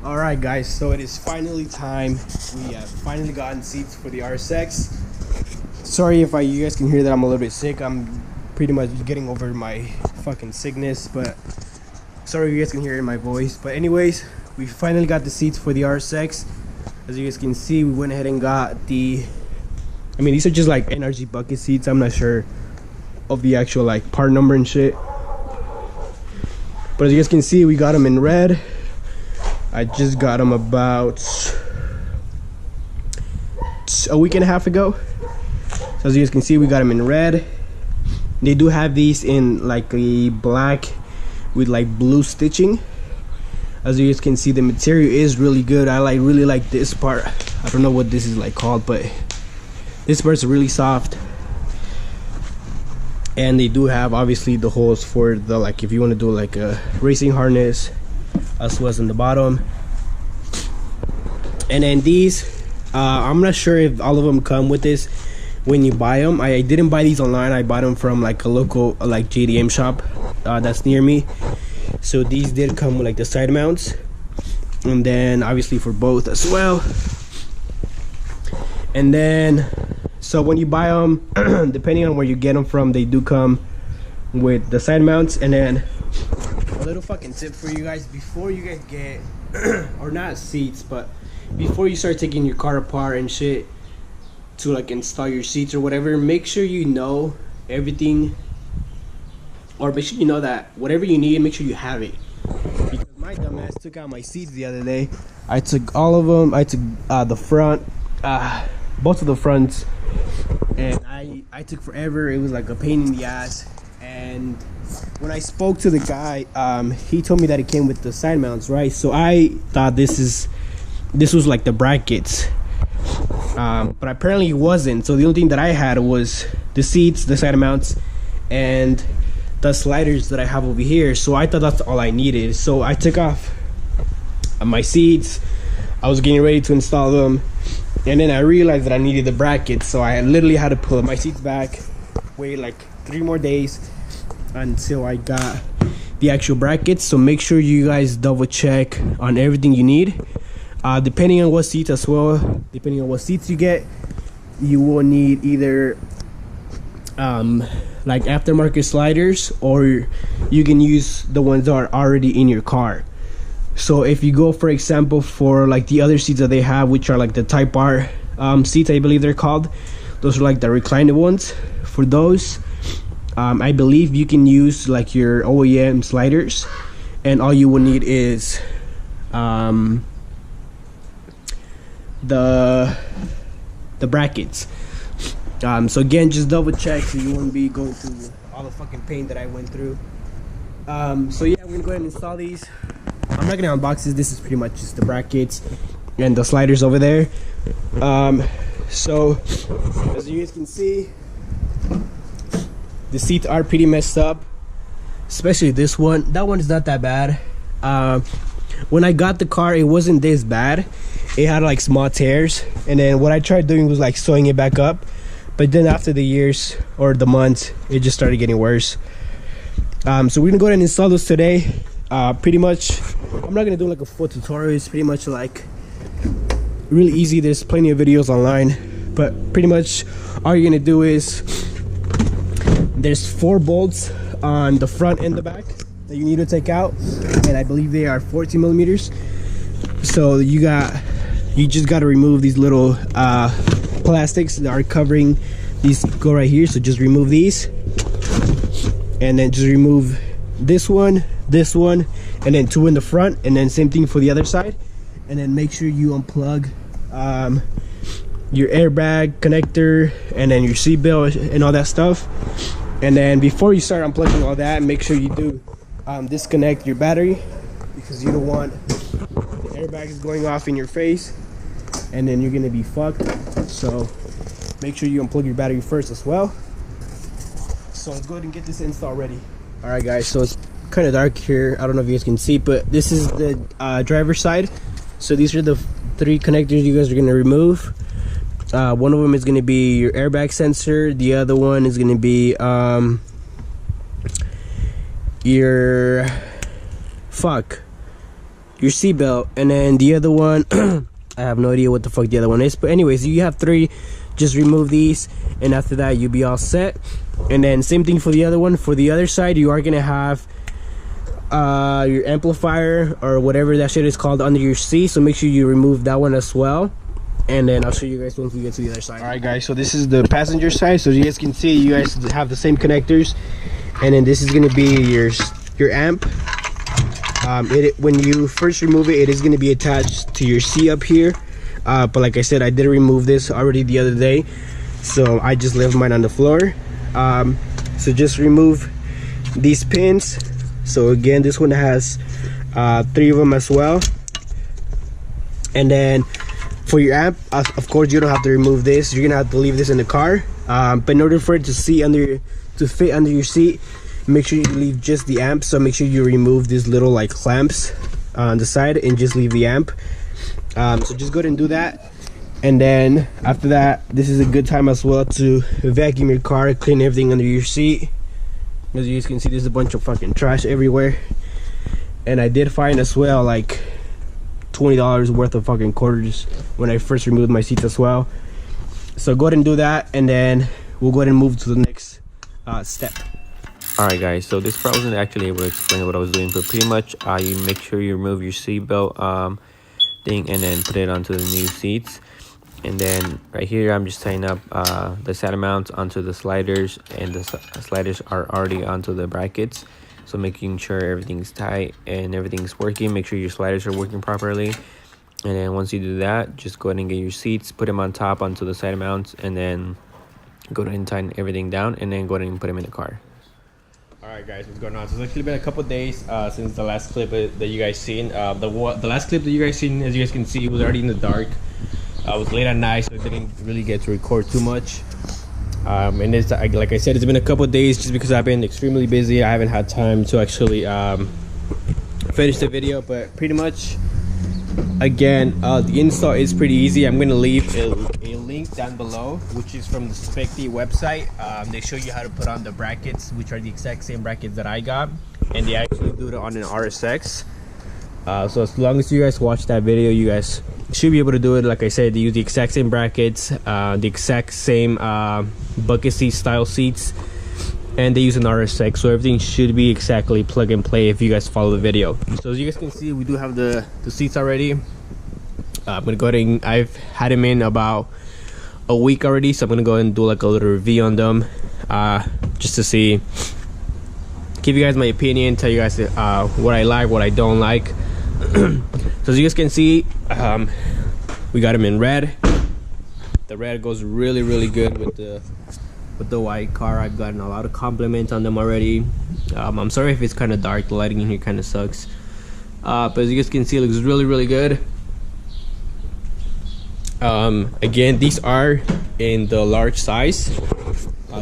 Alright guys, so it is finally time. We have finally gotten seats for the RSX. Sorry if you guys can hear that I'm a little bit sick. I'm pretty much getting over my fucking sickness, but sorry if you guys can hear it in my voice. But anyways, we finally got the seats for the RSX. As you guys can see, we went ahead and got these are just like NRG bucket seats. I'm not sure of the actual like part number and shit. But as you guys can see, we got them in red. I just got them about a week and a half ago. So as you guys can see, we got them in red. They do have these in like a black with like blue stitching. As you guys can see, the material is really good. I really like this part. I don't know what this is like called, but this part's really soft. And they do have obviously the holes for the, like, if you want to do like a racing harness, as well as in the bottom. And then these I'm not sure if all of them come with this when you buy them. I didn't buy these online. I bought them from like a local like JDM shop that's near me. So these did come with like the side mounts, and then obviously for both as well. And then so when you buy them, depending on where you get them from, they do come with the side mounts. And then a little fucking tip for you guys: before you guys get or not seats, but before you start taking your car apart and shit to like install your seats or whatever, make sure you know everything, or make sure you know that whatever you need, make sure you have it. Because my dumbass took out my seats the other day. I took all of them. I took the front, both of the fronts, and I took forever. It was like a pain in the ass. And when I spoke to the guy, he told me that it came with the side mounts, right? So I thought this was like the brackets, but apparently it wasn't. So the only thing that I had was the seats, the side mounts, and the sliders that I have over here. So I thought that's all I needed. So I took off my seats. I was getting ready to install them, and then I realized that I needed the brackets. So I literally had to pull my seats back, wait like 3 more days until I got the actual brackets. So make sure you guys double check on everything you need. Depending on what seats as well, depending on what seats you get, you will need either like aftermarket sliders, or you can use the ones that are already in your car. So if you go, for example, for like the other seats that they have, which are like the Type R seats, I believe they're called, those are like the recliner ones. For those, I believe you can use like your OEM sliders, and all you will need is the brackets. So again, just double check so you won't be going through all the fucking pain that I went through. So yeah, we're gonna go ahead and install these. I'm not gonna unbox this. This is pretty much just the brackets and the sliders over there. So as you guys can see, the seats are pretty messed up, especially this one. That one is not that bad. When I got the car, it wasn't this bad. It had like small tears, and then what I tried doing was like sewing it back up. But then after the years or the months, it just started getting worse. So we're gonna go ahead and install this today. Pretty much, I'm not gonna do like a full tutorial. It's pretty much like really easy. There's plenty of videos online, but pretty much all you're gonna do is, there's 4 bolts on the front and the back that you need to take out, and I believe they are 14 millimeters. So you just got to remove these little plastics that are covering these. Go right here. So just remove these, and then just remove this one, and then 2 in the front, and then same thing for the other side. And then make sure you unplug your airbag connector, and then your seat belt and all that stuff. And then before you start unplugging all that, make sure you do disconnect your battery, because you don't want the airbags going off in your face, and then you're gonna be fucked. So make sure you unplug your battery first as well. So let's go ahead and get this install ready. All right guys, so it's kind of dark here. I don't know if you guys can see, but this is the driver's side. So these are the 3 connectors you guys are gonna remove. One of them is gonna be your airbag sensor. The other one is gonna be your your seatbelt, and then the other one I have no idea what the fuck the other one is, but anyways, you have 3. Just remove these, and after that you'll be all set. And then same thing for the other one. For the other side, you are gonna have your amplifier or whatever that shit is called under your seat, so make sure you remove that one as well. And then I'll show you guys once we get to the other side. All right guys, so this is the passenger side. So you guys can see, you guys have the same connectors, and then this is going to be your amp. When you first remove it, it is going to be attached to your seat up here, but like I said, I did remove this already the other day, so I just left mine on the floor. So just remove these pins. So again, this one has 3 of them as well. And then for your amp, of course you don't have to remove this, you're gonna have to leave this in the car, but in order for it to fit under your seat, make sure you leave just the amp. So make sure you remove these little like clamps on the side and just leave the amp. So just go ahead and do that, and then after that, this is a good time as well to vacuum your car, clean everything under your seat. As you guys can see, there's a bunch of fucking trash everywhere, and I did find as well like $20 worth of fucking quarters when I first removed my seats as well. So go ahead and do that, and then we'll go ahead and move to the next step. Alright guys, so this part wasn't actually able to explain what I was doing, but pretty much you make sure you remove your seatbelt thing and then put it onto the new seats. And then right here I'm just tying up the saddle mounts onto the sliders, and the sliders are already onto the brackets. So making sure everything's tight and everything's working, make sure your sliders are working properly. And then once you do that, just go ahead and get your seats, put them on top onto the side mounts, and then go ahead and tighten everything down, and then go ahead and put them in the car. Alright guys, what's going on? So it's actually been a couple days since the last clip that you guys seen. The last clip that you guys seen, as you guys can see, it was already in the dark. It was late at night, so I didn't really get to record too much. And it's like I said, it's been a couple days just because I've been extremely busy. I haven't had time to actually finish the video, but pretty much, again, the install is pretty easy. I'm gonna leave a link down below, which is from the Specty website. They show you how to put on the brackets, which are the exact same brackets that I got, and they actually do it on an RSX. So as long as you guys watch that video, you guys should be able to do it. Like I said, they use the exact same brackets, the exact same bucket seat style seats, and they use an RSX, so everything should be exactly plug and play if you guys follow the video. So as you guys can see, we do have the seats already. I'm gonna go ahead and I've had them in about a week already, so I'm gonna go ahead and do like a little review on them, just to see, give you guys my opinion, tell you guys what I like, what I don't like. So as you guys can see, we got them in red. The red goes really good with the white car. I've gotten a lot of compliments on them already. I'm sorry if it's kind of dark, the lighting in here kind of sucks, but as you guys can see, it looks really good. Again, these are in the large size.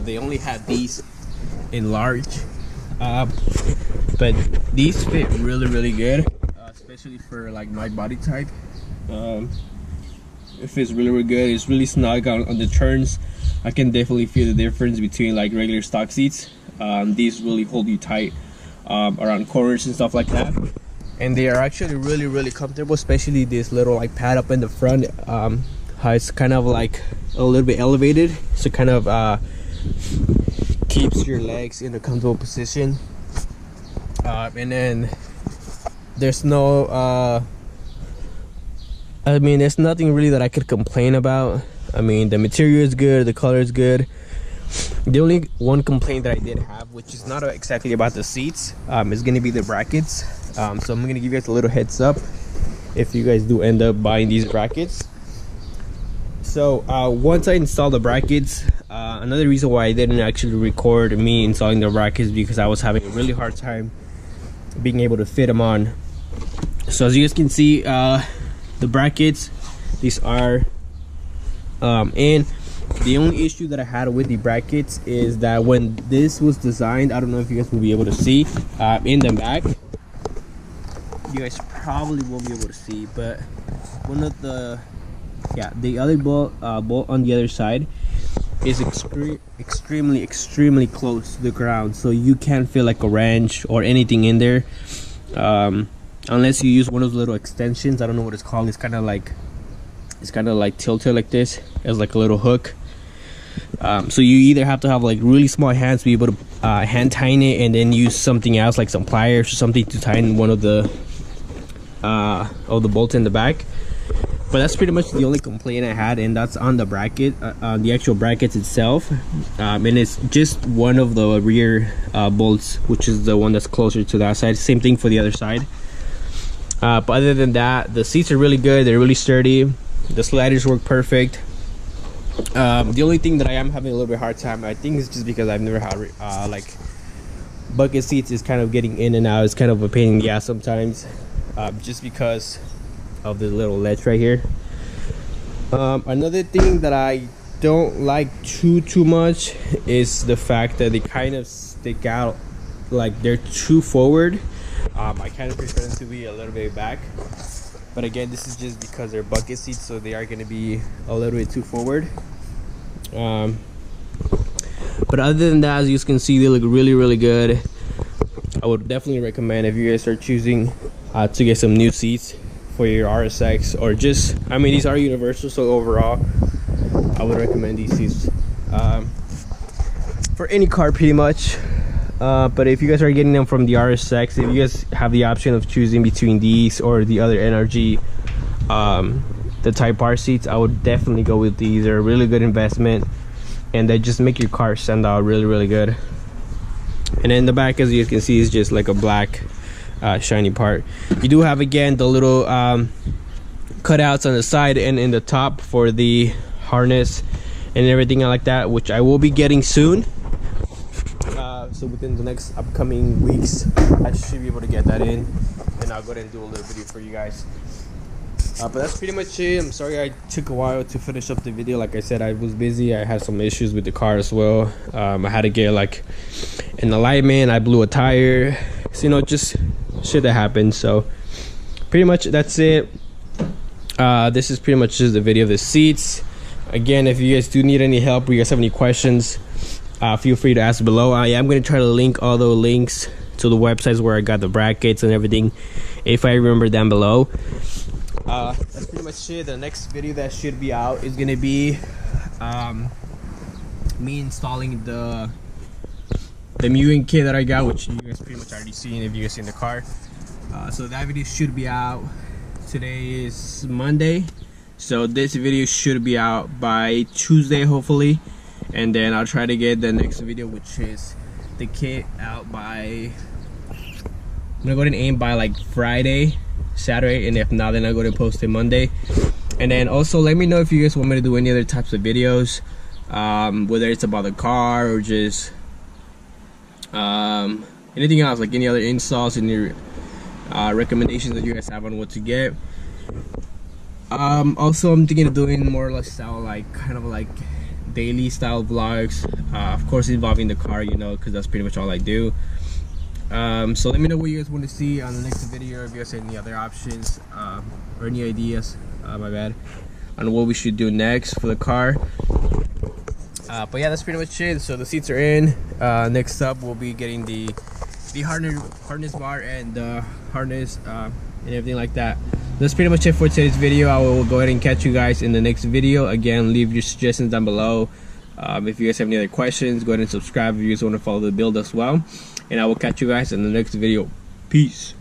They only had these in large, but these fit really good, especially for like my body type. It fits really good. It's really snug on the turns. I can definitely feel the difference between like regular stock seats. These really hold you tight around corners and stuff like that, and they are actually really comfortable, especially this little like pad up in the front. How it's kind of like a little bit elevated, so kind of keeps your legs in a comfortable position. And then there's no I mean, there's nothing really that I could complain about. I mean, the material is good, the color is good. The only one complaint that I did have, which is not exactly about the seats, is going to be the brackets. So I'm going to give you guys a little heads up if you guys do end up buying these brackets. So once I install the brackets, another reason why I didn't actually record me installing the brackets, because I was having a really hard time being able to fit them on. So as you guys can see, the brackets, these are and the only issue that I had with the brackets is that when this was designed, I don't know if you guys will be able to see in the back, you guys probably won't be able to see, but one of the other bolt on the other side is extremely close to the ground, so you can't feel like a wrench or anything in there. unless you use one of those little extensions. I don't know what it's called. It's kind of like tilted like this. It's like a little hook. So you either have to have like really small hands to be able to hand tighten it, and then use something else like some pliers or something to tighten one of the bolts in the back. But that's pretty much the only complaint I had, and that's on the bracket, the actual brackets itself. And it's just one of the rear bolts, which is the one that's closer to that side. Same thing for the other side. But other than that, the seats are really good. They're really sturdy. The sliders work perfect. The only thing that I am having a little bit hard time, I think, is just because I've never had like bucket seats. Is kind of getting in and out. It's kind of a pain in the ass sometimes, just because of the little ledge right here. Another thing that I don't like too much is the fact that they kind of stick out, like they're too forward. I kind of prefer them to be a little bit back, but again, this is just because they're bucket seats, so they are going to be a little bit too forward. But other than that, as you can see, they look really good. I would definitely recommend, if you guys are choosing to get some new seats for your RSX, or just, I mean, these are universal, so overall I would recommend these seats for any car pretty much. But if you guys are getting them from the RSX, if you guys have the option of choosing between these or the other NRG, the Type R seats, I would definitely go with these. They're a really good investment, and they just make your car stand out really good. And in the back, as you can see, is just like a black shiny part. You do have, again, the little cutouts on the side and in the top for the harness and everything like that, which I will be getting soon. So within the next upcoming weeks, I should be able to get that in, and I'll go ahead and do a little video for you guys. But that's pretty much it. I'm sorry I took a while to finish up the video. Like I said, I was busy. I had some issues with the car as well. I had to get like an alignment. I blew a tire. So, you know, just shit that happened. So pretty much that's it. This is pretty much just the video of the seats. Again, if you guys do need any help, or you guys have any questions, feel free to ask below. I am going to try to link all the links to the websites where I got the brackets and everything, if I remember, down below. That's pretty much it. The next video that should be out is going to be me installing the mewing kit that I got, which you guys pretty much already seen if you guys seen the car. So that video should be out. Today is Monday, so this video should be out by Tuesday hopefully, and then I'll try to get the next video, which is the kit, out by, I'm gonna go ahead and aim by like Friday, Saturday, and if not, then I'll go ahead and post it Monday. And then also let me know if you guys want me to do any other types of videos, whether it's about the car or just anything else, like any other installs, any recommendations that you guys have on what to get. Also, I'm thinking of doing more or less style, like kind of like daily style vlogs, of course involving the car, you know, because that's pretty much all I do. So let me know what you guys want to see on the next video, if you guys have any other options or any ideas, my bad, on what we should do next for the car. But yeah, that's pretty much it. So the seats are in. Next up, we'll be getting the harness bar and the harness and everything like that. That's pretty much it for today's video. I will go ahead and catch you guys in the next video. Again, leave your suggestions down below. If you guys have any other questions, go ahead and subscribe if you guys want to follow the build as well. And I will catch you guys in the next video. Peace.